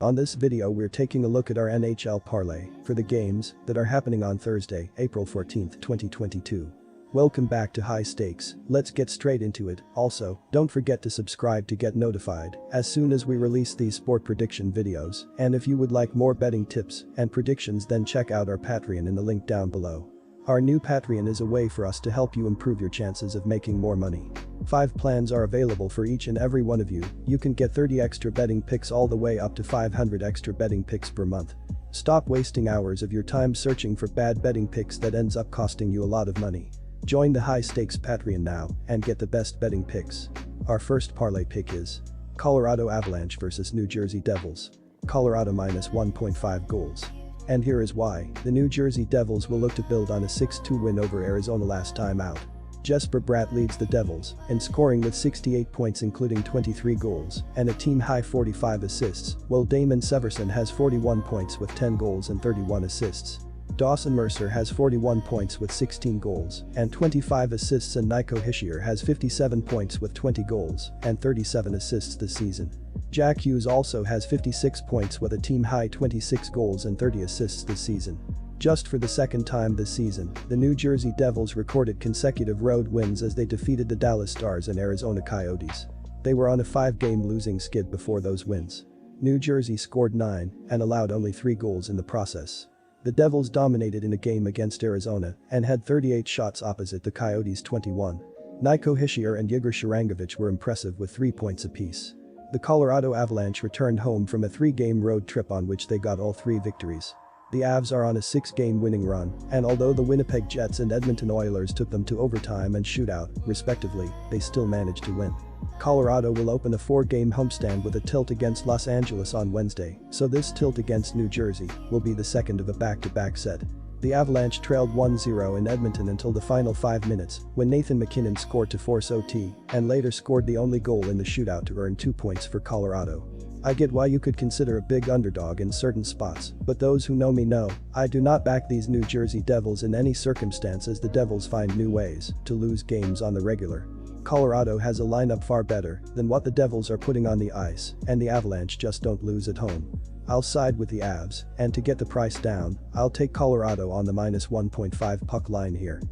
On this video we're taking a look at our NHL Parlay for the games that are happening on Thursday, April 14, 2022. Welcome back to High Stakes, let's get straight into it. Also, don't forget to subscribe to get notified as soon as we release these sport prediction videos, and if you would like more betting tips and predictions then check out our Patreon in the link down below. Our new Patreon is a way for us to help you improve your chances of making more money. 5 plans are available for each and every one of you. You can get 30 extra betting picks all the way up to 500 extra betting picks per month. Stop wasting hours of your time searching for bad betting picks that ends up costing you a lot of money. Join the High Stakes Patreon now and get the best betting picks. Our first parlay pick is Colorado Avalanche vs New Jersey Devils. Colorado minus 1.5 goals. And here is why. The New Jersey Devils will look to build on a 6-2 win over Arizona last time out. Jesper Bratt leads the Devils in scoring with 68 points including 23 goals and a team-high 45 assists, while Damon Severson has 41 points with 10 goals and 31 assists. Dawson Mercer has 41 points with 16 goals and 25 assists, and Nico Hischier has 57 points with 20 goals and 37 assists this season. Jack Hughes also has 56 points with a team-high 26 goals and 30 assists this season. Just for the second time this season, the New Jersey Devils recorded consecutive road wins as they defeated the Dallas Stars and Arizona Coyotes. They were on a 5-game losing skid before those wins. New Jersey scored 9 and allowed only 3 goals in the process. The Devils dominated in a game against Arizona and had 38 shots opposite the Coyotes' 21. Nico Hischier and Yegor Sharangovich were impressive with 3 points apiece. The Colorado Avalanche returned home from a 3-game road trip on which they got all 3 victories. The Avs are on a 6-game winning run, and although the Winnipeg Jets and Edmonton Oilers took them to overtime and shootout, respectively, they still managed to win. Colorado will open a 4-game homestand with a tilt against Los Angeles on Wednesday, so this tilt against New Jersey will be the second of a back-to-back set. The Avalanche trailed 1-0 in Edmonton until the final 5 minutes, when Nathan MacKinnon scored to force OT and later scored the only goal in the shootout to earn 2 points for Colorado. I get why you could consider a big underdog in certain spots, but those who know me know, I do not back these New Jersey Devils in any circumstance as the Devils find new ways to lose games on the regular. Colorado has a lineup far better than what the Devils are putting on the ice, and the Avalanche just don't lose at home. I'll side with the Avs, and to get the price down, I'll take Colorado on the minus 1.5 puck line here.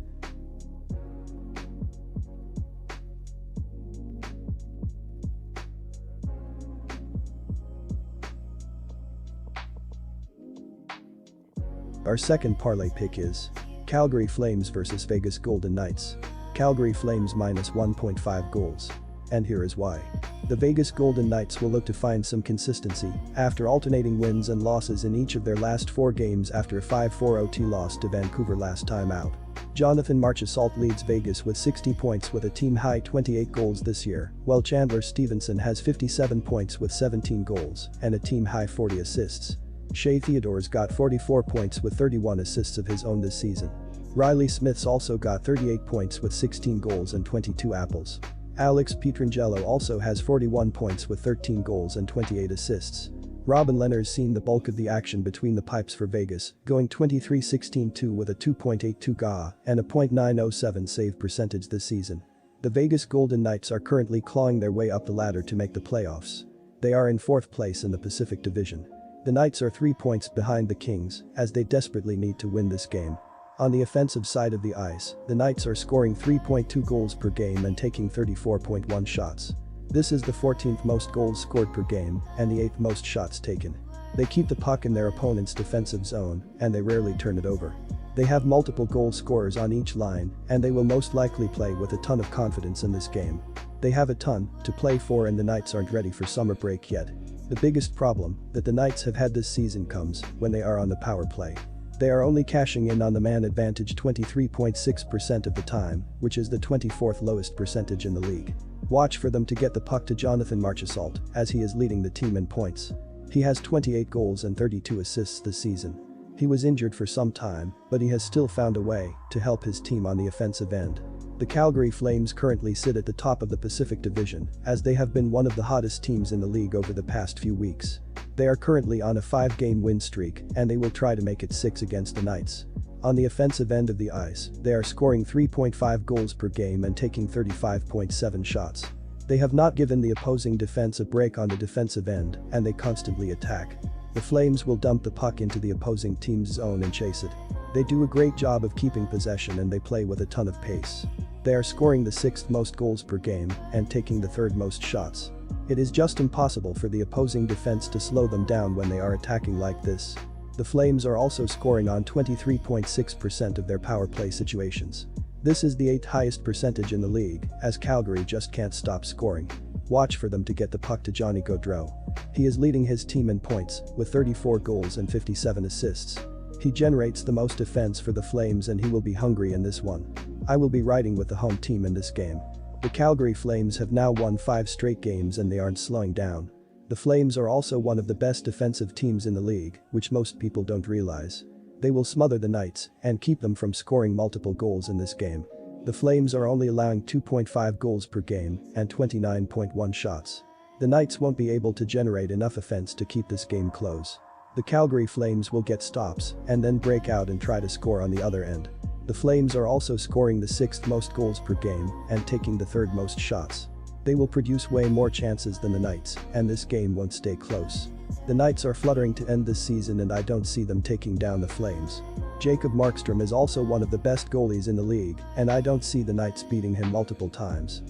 Our second parlay pick is Calgary Flames vs Vegas Golden Knights. Calgary Flames minus 1.5 goals. And here is why. The Vegas Golden Knights will look to find some consistency after alternating wins and losses in each of their last 4 games after a 5-4 OT loss to Vancouver last time out. Jonathan Marchessault leads Vegas with 60 points with a team-high 28 goals this year, while Chandler Stevenson has 57 points with 17 goals and a team-high 40 assists. Shea Theodore's got 44 points with 31 assists of his own this season. Riley Smith's also got 38 points with 16 goals and 22 apples. Alex Pietrangelo also has 41 points with 13 goals and 28 assists. Robin Lehner's seen the bulk of the action between the pipes for Vegas, going 23-16-2 with a 2.82 GA and a .907 save percentage this season. The Vegas Golden Knights are currently clawing their way up the ladder to make the playoffs. They are in 4th place in the Pacific Division. The Knights are 3 points behind the Kings as they desperately need to win this game. On the offensive side of the ice, the Knights are scoring 3.2 goals per game and taking 34.1 shots. This is the 14th most goals scored per game and the 8th most shots taken. They keep the puck in their opponent's defensive zone and they rarely turn it over. They have multiple goal scorers on each line and they will most likely play with a ton of confidence in this game. They have a ton to play for and the Knights aren't ready for summer break yet. The biggest problem that the Knights have had this season comes when they are on the power play. They are only cashing in on the man advantage 23.6% of the time, which is the 24th lowest percentage in the league. Watch for them to get the puck to Jonathan Marchessault as he is leading the team in points. He has 28 goals and 32 assists this season. He was injured for some time, but he has still found a way to help his team on the offensive end. The Calgary Flames currently sit at the top of the Pacific Division as they have been one of the hottest teams in the league over the past few weeks. They are currently on a 5-game win streak and they will try to make it 6 against the Knights. On the offensive end of the ice, they are scoring 3.5 goals per game and taking 35.7 shots. They have not given the opposing defense a break on the defensive end, and they constantly attack. The Flames will dump the puck into the opposing team's zone and chase it. They do a great job of keeping possession and they play with a ton of pace. They are scoring the 6th most goals per game and taking the 3rd most shots. It is just impossible for the opposing defense to slow them down when they are attacking like this. The Flames are also scoring on 23.6% of their power play situations. This is the 8th highest percentage in the league, as Calgary just can't stop scoring. Watch for them to get the puck to Johnny Gaudreau. He is leading his team in points, with 34 goals and 57 assists. He generates the most offense for the Flames and he will be hungry in this one. I will be riding with the home team in this game. The Calgary Flames have now won 5 straight games and they aren't slowing down. The Flames are also one of the best defensive teams in the league, which most people don't realize. They will smother the Knights and keep them from scoring multiple goals in this game. The Flames are only allowing 2.5 goals per game and 29.1 shots. The Knights won't be able to generate enough offense to keep this game close. The Calgary Flames will get stops and then break out and try to score on the other end. The Flames are also scoring the 6th most goals per game and taking the 3rd most shots. They will produce way more chances than the Knights, and this game won't stay close. The Knights are fluttering to end this season and I don't see them taking down the Flames. Jacob Markstrom is also one of the best goalies in the league, and I don't see the Knights beating him multiple times.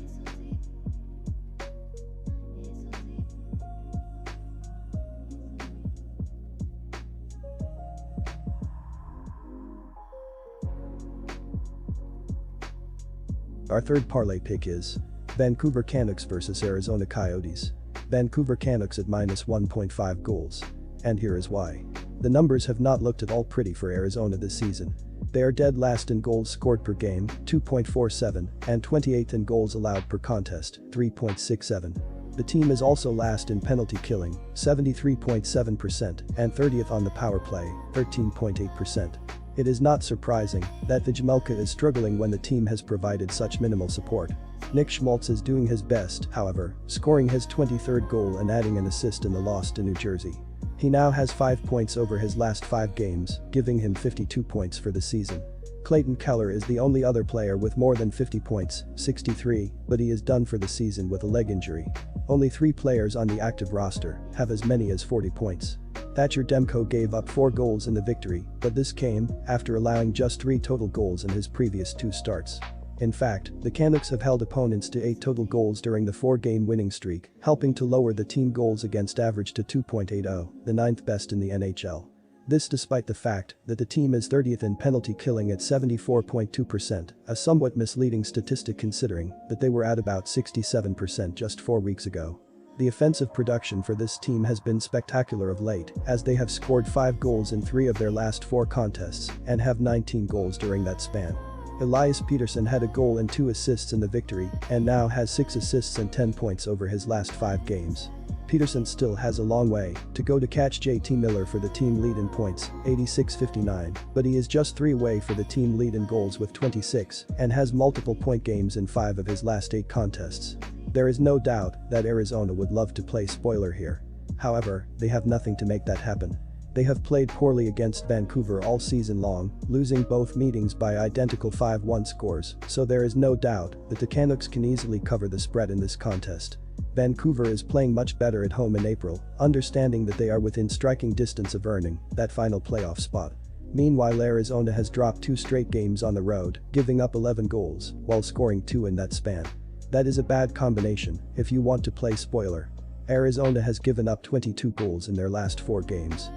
Our third parlay pick is Vancouver Canucks vs Arizona Coyotes. Vancouver Canucks at minus 1.5 goals. And here is why. The numbers have not looked at all pretty for Arizona this season. They are dead last in goals scored per game, 2.47, and 28th in goals allowed per contest, 3.67. The team is also last in penalty killing, 73.7%, and 30th on the power play, 13.8%. It is not surprising that Vejmelka is struggling when the team has provided such minimal support. Nick Schmaltz is doing his best, however, scoring his 23rd goal and adding an assist in the loss to New Jersey. He now has 5 points over his last 5 games, giving him 52 points for the season. Clayton Keller is the only other player with more than 50 points, 63, but he is done for the season with a leg injury. Only 3 players on the active roster have as many as 40 points. Thatcher Demko gave up 4 goals in the victory, but this came after allowing just 3 total goals in his previous 2 starts. In fact, the Canucks have held opponents to 8 total goals during the 4-game winning streak, helping to lower the team goals against average to 2.80, the 9th best in the NHL. This despite the fact that the team is 30th in penalty killing at 74.2%, a somewhat misleading statistic considering that they were at about 67% just 4 weeks ago. The offensive production for this team has been spectacular of late, as they have scored 5 goals in 3 of their last 4 contests and have 19 goals during that span. Elias Pettersson had a goal and 2 assists in the victory and now has 6 assists and 10 points over his last 5 games. Pettersson still has a long way to go to catch JT Miller for the team lead in points, 86-59, but he is just 3 away for the team lead in goals with 26 and has multiple point games in 5 of his last 8 contests. There is no doubt that Arizona would love to play spoiler here. However, they have nothing to make that happen. They have played poorly against Vancouver all season long, losing both meetings by identical 5-1 scores, so there is no doubt that the Canucks can easily cover the spread in this contest. Vancouver is playing much better at home in April, understanding that they are within striking distance of earning that final playoff spot. Meanwhile, Arizona has dropped 2 straight games on the road, giving up 11 goals while scoring 2 in that span. That is a bad combination if you want to play spoiler. Arizona has given up 22 goals in their last 4 games.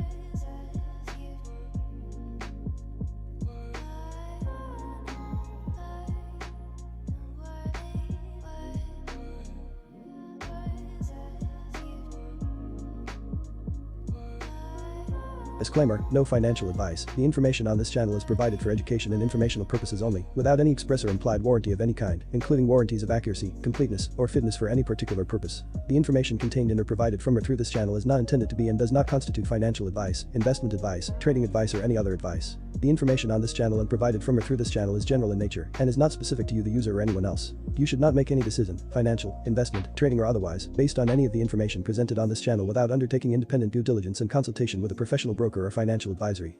Disclaimer, no financial advice. The information on this channel is provided for education and informational purposes only, without any express or implied warranty of any kind, including warranties of accuracy, completeness, or fitness for any particular purpose. The information contained in or provided from or through this channel is not intended to be and does not constitute financial advice, investment advice, trading advice, or any other advice. The information on this channel and provided from or through this channel is general in nature and is not specific to you, the user, or anyone else. You should not make any decision, financial, investment, trading, or otherwise, based on any of the information presented on this channel without undertaking independent due diligence and consultation with a professional broker or financial advisory.